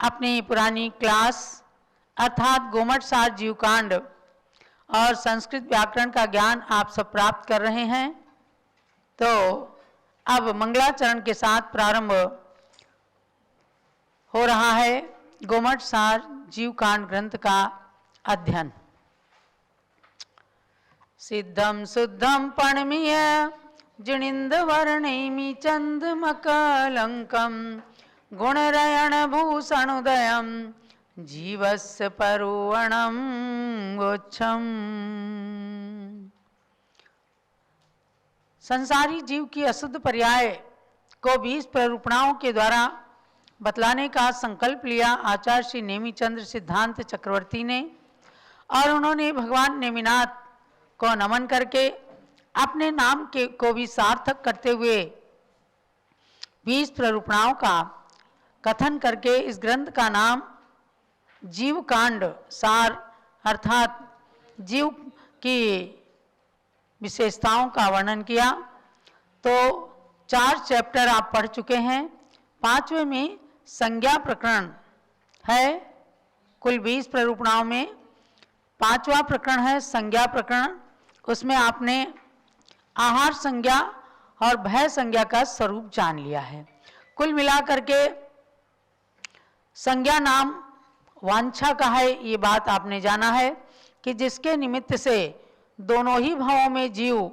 अपनी पुरानी क्लास अर्थात गोमट सार जीवकांड और संस्कृत व्याकरण का ज्ञान आप सब प्राप्त कर रहे हैं। तो अब मंगलाचरण के साथ प्रारंभ हो रहा है गोमट सार जीवकांड ग्रंथ का अध्ययन। सिद्धम शुद्धम पणमीय जिनिंद वर्णेमि चंदमकलंकम गुणरयण भूषणोदयम जीवस्य परुवणम गोच्छम। संसारी जीव की अशुद्ध पर्याय को 20 प्ररूपणाओं के द्वारा बतलाने का संकल्प लिया आचार्य श्री नेमिचंद्र सिद्धांत चक्रवर्ती ने, और उन्होंने भगवान नेमिनाथ को नमन करके अपने नाम के को भी सार्थक करते हुए 20 प्ररूपणाओं का कथन करके इस ग्रंथ का नाम जीवकांड सार अर्थात जीव की विशेषताओं का वर्णन किया। तो 4 चैप्टर आप पढ़ चुके हैं। 5वें में संज्ञा प्रकरण है। कुल 20 प्ररूपणाओं में 5वां प्रकरण है संज्ञा प्रकरण। उसमें आपने आहार संज्ञा और भय संज्ञा का स्वरूप जान लिया है। कुल मिलाकर के संज्ञा नाम वांछा का है, ये बात आपने जाना है कि जिसके निमित्त से दोनों ही भावों में जीव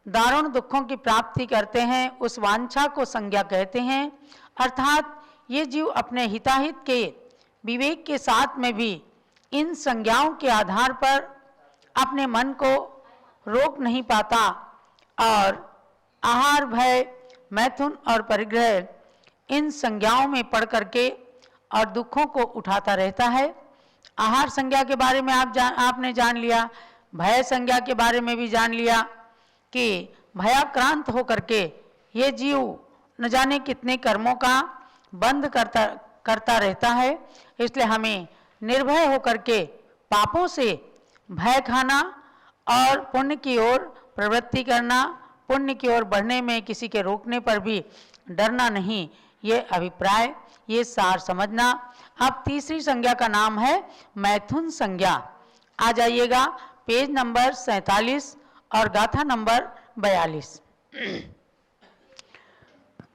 दारुण दुखों की प्राप्ति करते हैं, उस वांछा को संज्ञा कहते हैं। अर्थात ये जीव अपने हिताहित के विवेक के साथ में भी इन संज्ञाओं के आधार पर अपने मन को रोक नहीं पाता और आहार भय मैथुन और परिग्रह इन संज्ञाओं में पड़ करके और दुखों को उठाता रहता है। आहार संज्ञा के बारे में आपने जान लिया, भय संज्ञा के बारे में भी जान लिया कि भयाक्रांत होकर के ये जीव न जाने कितने कर्मों का बंध करता रहता है। इसलिए हमें निर्भय होकर के पापों से भय खाना और पुण्य की ओर प्रवृत्ति करना, पुण्य की ओर बढ़ने में किसी के रोकने पर भी डरना नहीं, ये अभिप्राय, ये सार समझना। अब तीसरी संज्ञा का नाम है मैथुन संज्ञा। आ जाइएगा पेज नंबर 47 और गाथा नंबर 42।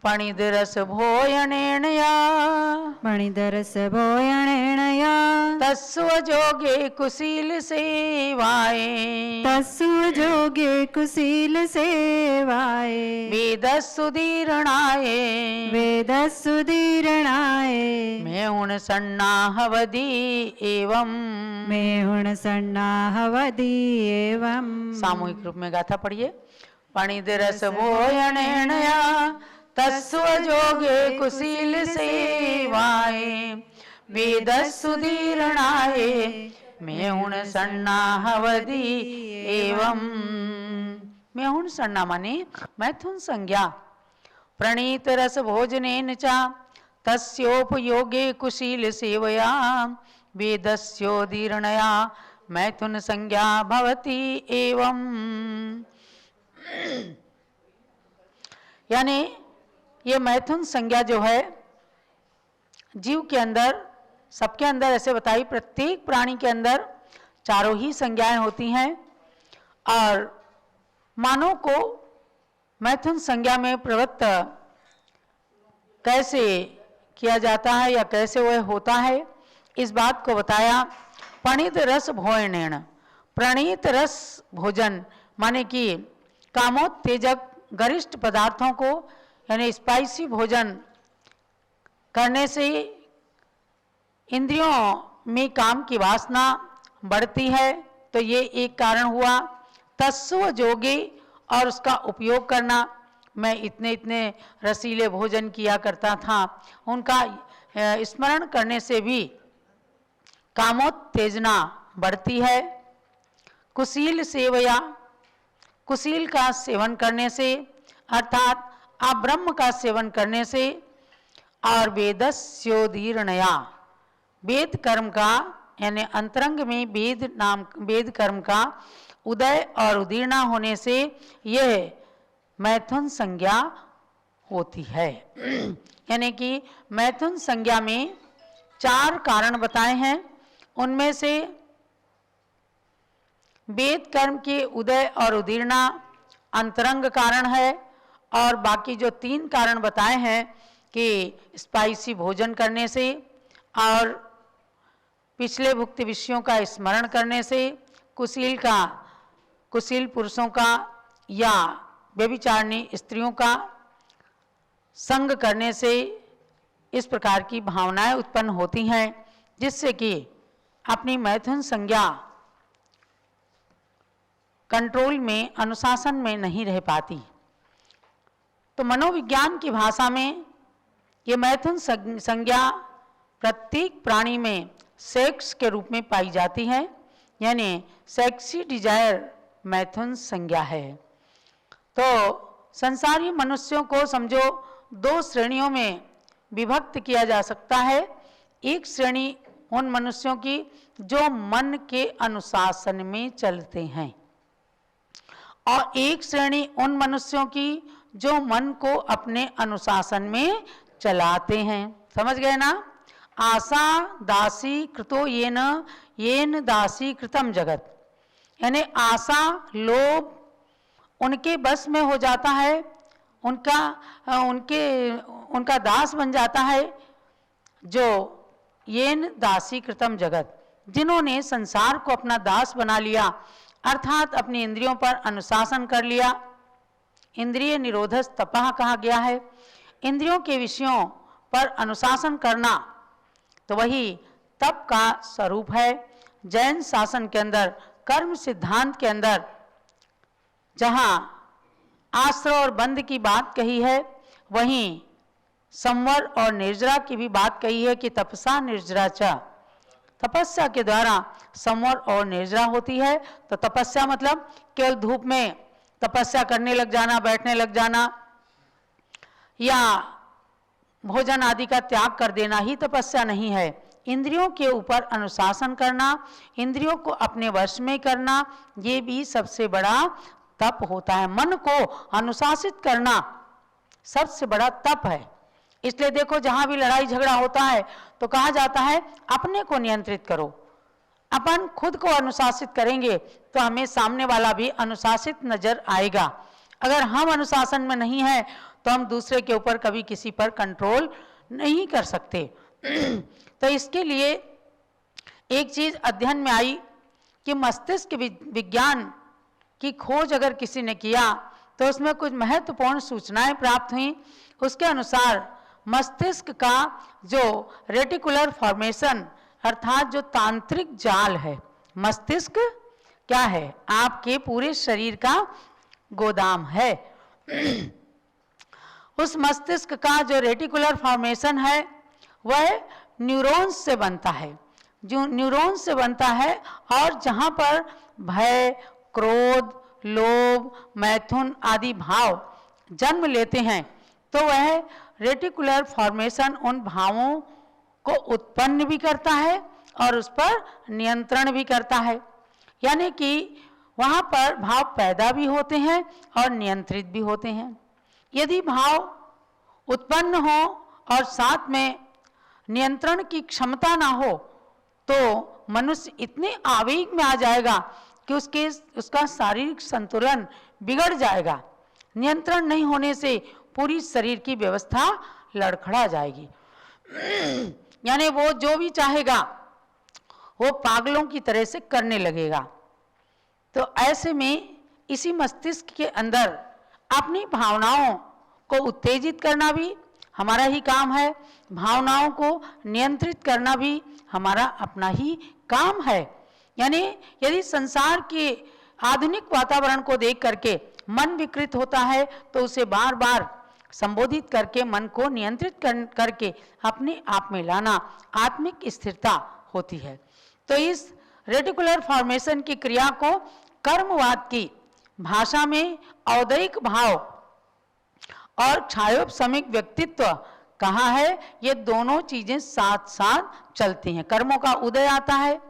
पणिदरस भोयणेनया पणिदरस भोयणेनया तस्वजोगे कुशील सेवाए तस्वजोगे कुशील सेवाए वेदसुदीरणाय वेदसुदीरणाय मैं हुण सन्नाहवदी एवं मैं हुण सन्नाहवदी एवं। सामूहिक रूप में गाथा पढ़िए। पणिदरस भोयणेनया तस्वजोगे कुशील सेवाए वेदसुदीरणाय मैं हुण सन्नाहवदी एवं। मैं हुण सन्ना माने मैथुन संज्ञा। प्रणीत रस भोजनेन च तस्योपयोगे कुशील सेवया वेदस्योदीर्णया मैथुन संज्ञा भवति एवं। यानी ये मैथुन संज्ञा जो है जीव के अंदर, सबके अंदर ऐसे बताई, प्रत्येक प्राणी के अंदर चारों ही संज्ञाएं होती हैं और मानव को मैथुन संज्ञा में प्रवृत्त कैसे किया जाता है या कैसे वह होता है, इस बात को बताया। प्रणीत रस भोजनेन, प्रणीत रस भोजन माने कि कामोत्तेजक गरिष्ठ पदार्थों को यानी स्पाइसी भोजन करने से इंद्रियों में काम की वासना बढ़ती है, तो ये एक कारण हुआ। तस्व जोगे, और उसका उपयोग करना, मैं इतने इतने रसीले भोजन किया करता था, उनका स्मरण करने से भी कामोत्तेजना बढ़ती है। कुशील सेवया, कुशील का सेवन करने से अर्थात अब्रह्म का सेवन करने से, और वेदस्योदीर्णया, वेद कर्म का यानी अंतरंग में वेद कर्म का उदय और उदीर्णा होने से यह मैथुन संज्ञा होती है। यानी कि मैथुन संज्ञा में 4 कारण बताए हैं। उनमें से वेद कर्म के उदय और उदीर्णा अंतरंग कारण है, और बाकी जो 3 कारण बताए हैं कि स्पाइसी भोजन करने से और पिछले भुक्त विषयों का स्मरण करने से, कुशील पुरुषों का या व्यभिचारिणी स्त्रियों का संग करने से इस प्रकार की भावनाएं उत्पन्न होती हैं, जिससे कि अपनी मैथुन संज्ञा कंट्रोल में, अनुशासन में नहीं रह पाती। तो मनोविज्ञान की भाषा में ये मैथुन संज्ञा प्रत्येक प्राणी में सेक्स के रूप में पाई जाती है, यानी सेक्सी डिजायर मैथुन संज्ञा है। तो संसारी मनुष्यों को समझो 2 श्रेणियों में विभक्त किया जा सकता है। एक श्रेणी उन मनुष्यों की जो मन के अनुशासन में चलते हैं, और एक श्रेणी उन मनुष्यों की जो मन को अपने अनुशासन में चलाते हैं। समझ गए ना? आशा दासी कृतो येन दासी कृतम जगत, यानी आशा, लोभ उनके बस में हो जाता है, उनका दास बन जाता है, जो येन दासी कृतम जगत, जिन्होंने संसार को अपना दास बना लिया, अर्थात अपनी इंद्रियों पर अनुशासन कर लिया। इंद्रिय निरोधस तपः कहा गया है। इंद्रियों के विषयों पर अनुशासन करना तो वही तप का स्वरूप है। जैन शासन के अंदर, कर्म सिद्धांत के अंदर जहाँ आश्रय और बंध की बात कही है, वहीं संवर और निर्जरा की भी बात कही है कि तपसा निर्जरा च, तपस्या के द्वारा संवर और निर्जरा होती है। तो तपस्या मतलब केवल धूप में तपस्या करने लग जाना, बैठने लग जाना, या भोजन आदि का त्याग कर देना ही तपस्या नहीं है। इंद्रियों के ऊपर अनुशासन करना, इंद्रियों को अपने वश में करना, ये भी सबसे बड़ा तप होता है। मन को अनुशासित करना सबसे बड़ा तप है। इसलिए देखो, जहां भी लड़ाई झगड़ा होता है तो कहा जाता है अपने को नियंत्रित करो। अपन खुद को अनुशासित करेंगे तो हमें सामने वाला भी अनुशासित नजर आएगा। अगर हम अनुशासन में नहीं है तो हम दूसरे के ऊपर कभी किसी पर कंट्रोल नहीं कर सकते। तो इसके लिए एक चीज अध्ययन में आई कि मस्तिष्क विज्ञान की खोज अगर किसी ने किया तो उसमें कुछ महत्वपूर्ण सूचनाएं प्राप्त हुई। उसके अनुसार मस्तिष्क का जो रेटिकुलर फॉर्मेशन, अर्थात जो तांत्रिक जाल है, मस्तिष्क क्या है? आपके पूरे शरीर का गोदाम है। उस मस्तिष्क का जो रेटिकुलर फॉर्मेशन है वह न्यूरॉन्स से बनता है, जो न्यूरॉन्स से बनता है, और जहाँ पर भय, क्रोध, लोभ, मैथुन आदि भाव जन्म लेते हैं तो वह रेटिकुलर फॉर्मेशन उन भावों को उत्पन्न भी करता है और उस पर नियंत्रण भी करता है। यानी कि वहाँ पर भाव पैदा भी होते हैं और नियंत्रित भी होते हैं। यदि भाव उत्पन्न हो और साथ में नियंत्रण की क्षमता ना हो तो मनुष्य इतने आवेग में आ जाएगा कि उसका शारीरिक संतुलन बिगड़ जाएगा। नियंत्रण नहीं होने से पूरी शरीर की व्यवस्था लड़खड़ा जाएगी। यानी वो जो भी चाहेगा वो पागलों की तरह से करने लगेगा। तो ऐसे में इसी मस्तिष्क के अंदर अपनी भावनाओं को उत्तेजित करना भी हमारा ही काम है, भावनाओं को नियंत्रित करना भी हमारा अपना ही काम है। यानी यदि संसार के आधुनिक वातावरण को देख करके मन विकृत होता है तो उसे बार बार संबोधित करके मन को नियंत्रित करके अपने आप में लाना आत्मिक स्थिरता होती है। तो इस रेटिकुलर फॉर्मेशन की क्रिया को कर्मवाद की भाषा में औदैहिक भाव और छायोपशमिक व्यक्तित्व कहा है। ये दोनों चीजें साथ साथ चलती हैं। कर्मों का उदय आता है,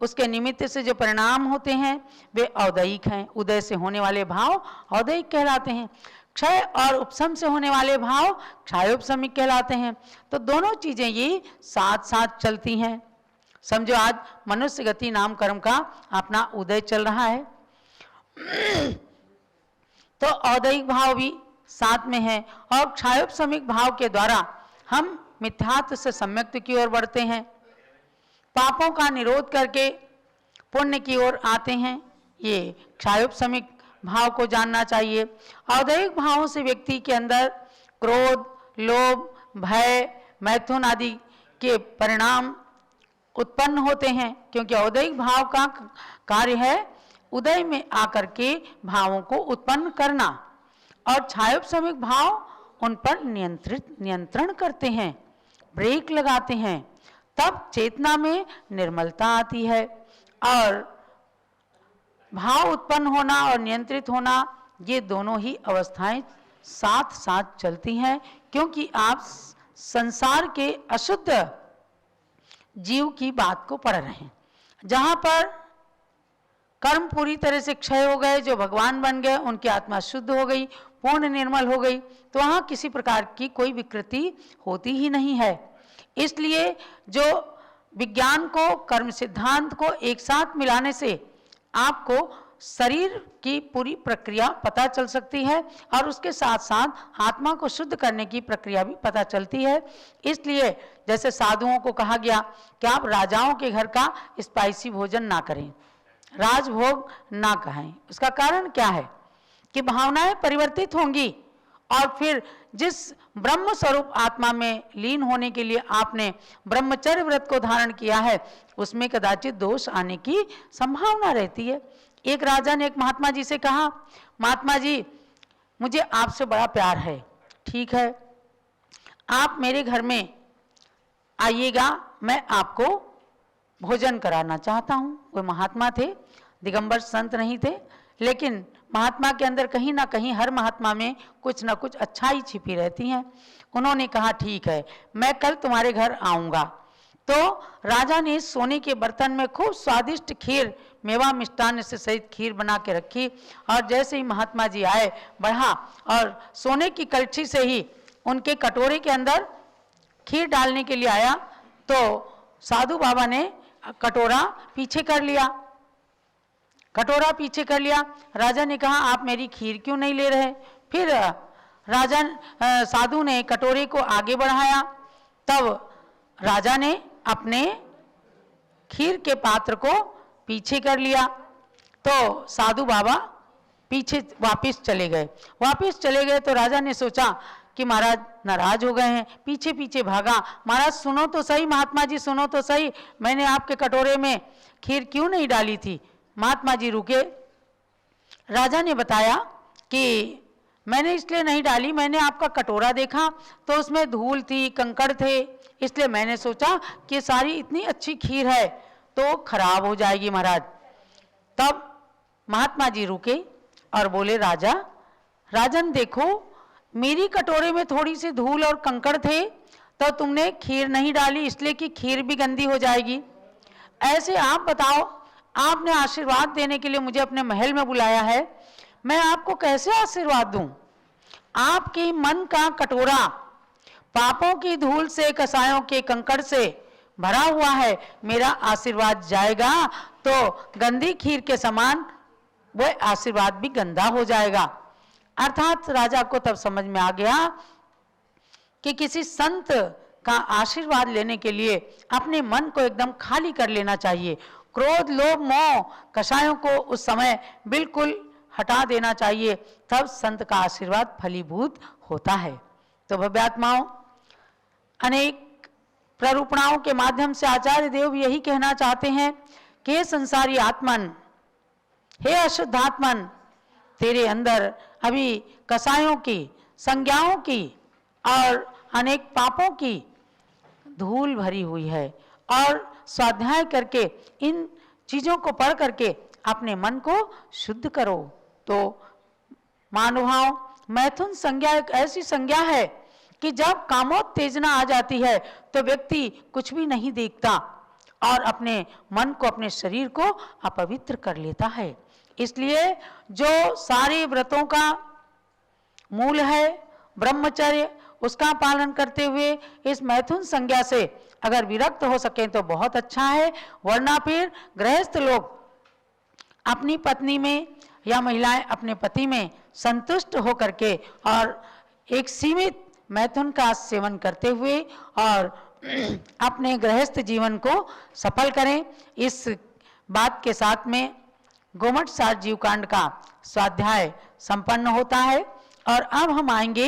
उसके निमित्त से जो परिणाम होते हैं वे औदैहिक हैं। उदय से होने वाले भाव औदैहिक कहलाते हैं। क्षय और उपशम से होने वाले भाव क्षयोपशमिक कहलाते हैं। तो दोनों चीजें ये साथ साथ चलती हैं। समझो आज मनुष्य गति नाम कर्म का अपना उदय चल रहा है, तो औदयिक भाव भी साथ में है और क्षयोपशमिक भाव के द्वारा हम मिथ्यात्व से सम्यक्त की ओर बढ़ते हैं, पापों का निरोध करके पुण्य की ओर आते हैं। ये क्षयोपशमिक भाव को जानना चाहिए। औदयिक भावों से व्यक्ति के अंदर क्रोध, लोभ, भय, मैथुन आदि के परिणाम उत्पन्न होते हैं, क्योंकि औदयिक भाव का कार्य है उदय में आकर के भावों को उत्पन्न करना, और क्षयोपशमिक भाव उन पर नियंत्रण करते हैं, ब्रेक लगाते हैं। तब चेतना में निर्मलता आती है और भाव उत्पन्न होना और नियंत्रित होना, ये दोनों ही अवस्थाएं साथ साथ चलती हैं, क्योंकि आप संसार के अशुद्ध जीव की बात को पढ़ रहे हैं। जहां पर कर्म पूरी तरह से क्षय हो गए, जो भगवान बन गए, उनकी आत्मा शुद्ध हो गई, पूर्ण निर्मल हो गई, तो वहां किसी प्रकार की कोई विकृति होती ही नहीं है। इसलिए जो विज्ञान को, कर्म सिद्धांत को एक साथ मिलाने से आपको शरीर की पूरी प्रक्रिया पता चल सकती है और उसके साथ साथ आत्मा को शुद्ध करने की प्रक्रिया भी पता चलती है। इसलिए जैसे साधुओं को कहा गया कि आप राजाओं के घर का स्पाइसी भोजन ना करें, राजभोग ना कहें। उसका कारण क्या है कि भावनाएं परिवर्तित होंगी और फिर जिस ब्रह्म स्वरूप आत्मा में लीन होने के लिए आपने ब्रह्मचर्य व्रत को धारण किया है, उसमें कदाचित दोष आने की संभावना रहती है। एक राजा ने एक महात्मा जी से कहा, महात्मा जी मुझे आपसे बड़ा प्यार है, ठीक है आप मेरे घर में आइएगा, मैं आपको भोजन कराना चाहता हूँ। वो महात्मा थे, दिगंबर संत नहीं थे, लेकिन महात्मा के अंदर कहीं ना कहीं, हर महात्मा में कुछ ना कुछ अच्छाई छिपी रहती है। उन्होंने कहा ठीक है, मैं कल तुम्हारे घर आऊँगा। तो राजा ने सोने के बर्तन में खूब स्वादिष्ट खीर, मेवा मिष्टान से सहित खीर बना के रखी, और जैसे ही महात्मा जी आए, बढ़ा और सोने की कलछी से ही उनके कटोरे के अंदर खीर डालने के लिए आया, तो साधु बाबा ने कटोरा पीछे कर लिया। कटोरा पीछे कर लिया। राजा ने कहा आप मेरी खीर क्यों नहीं ले रहे? फिर राजा साधु ने कटोरे को आगे बढ़ाया, तब राजा ने अपने खीर के पात्र को पीछे कर लिया। तो साधु बाबा पीछे वापस चले गए। वापस चले गए तो राजा ने सोचा कि महाराज नाराज हो गए हैं, पीछे पीछे भागा। महाराज सुनो तो सही, महात्मा जी सुनो तो सही, मैंने आपके कटोरे में खीर क्यों नहीं डाली थी? महात्मा जी रुके। राजा ने बताया कि मैंने इसलिए नहीं डाली, मैंने आपका कटोरा देखा तो उसमें धूल थी, कंकड़ थे, इसलिए मैंने सोचा कि सारी इतनी अच्छी खीर है तो खराब हो जाएगी महाराज। तब महात्मा जी रुके और बोले राजा, राजन देखो मेरी कटोरे में थोड़ी सी धूल और कंकड़ थे तो तुमने खीर नहीं डाली, इसलिए कि खीर भी गंदी हो जाएगी। ऐसे आप बताओ, आपने आशीर्वाद देने के लिए मुझे अपने महल में बुलाया है, मैं आपको कैसे आशीर्वाद दूं? आपके मन का कटोरा पापों की धूल से, कसायों के कंकड़ से भरा हुआ है, मेरा आशीर्वाद जाएगा तो गंदी खीर के समान वह आशीर्वाद भी गंदा हो जाएगा। अर्थात राजा को तब समझ में आ गया कि किसी संत का आशीर्वाद लेने के लिए अपने मन को एकदम खाली कर लेना चाहिए। क्रोध, लोभ, मोह, कषायों को उस समय बिल्कुल हटा देना चाहिए, तब संत का आशीर्वाद फलीभूत होता है। तो भव्यात्माओं, अनेक प्ररूपणाओं के माध्यम से आचार्य देव यही कहना चाहते हैं कि हे संसारी आत्मन, हे अशुद्धात्मन, तेरे अंदर अभी कसायों की, संज्ञाओं की और अनेक पापों की धूल भरी हुई है, और स्वाध्याय करके इन चीजों को पढ़ करके अपने मन को शुद्ध करो। तो मानवभाव, मैथुन संज्ञा एक ऐसी संज्ञा है कि जब कामोत्तेजना आ जाती है तो व्यक्ति कुछ भी नहीं देखता और अपने मन को, अपने शरीर को अपवित्र कर लेता है। इसलिए जो सारे व्रतों का मूल है ब्रह्मचर्य, उसका पालन करते हुए इस मैथुन संज्ञा से अगर विरक्त हो सके तो बहुत अच्छा है, वरना फिर गृहस्थ लोग अपनी पत्नी में या महिलाएं अपने पति में संतुष्ट होकर के और एक सीमित मैथुन का सेवन करते हुए और अपने गृहस्थ जीवन को सफल करें। इस बात के साथ में गोमट सार जीव कांड का स्वाध्याय संपन्न होता है। और अब हम आएंगे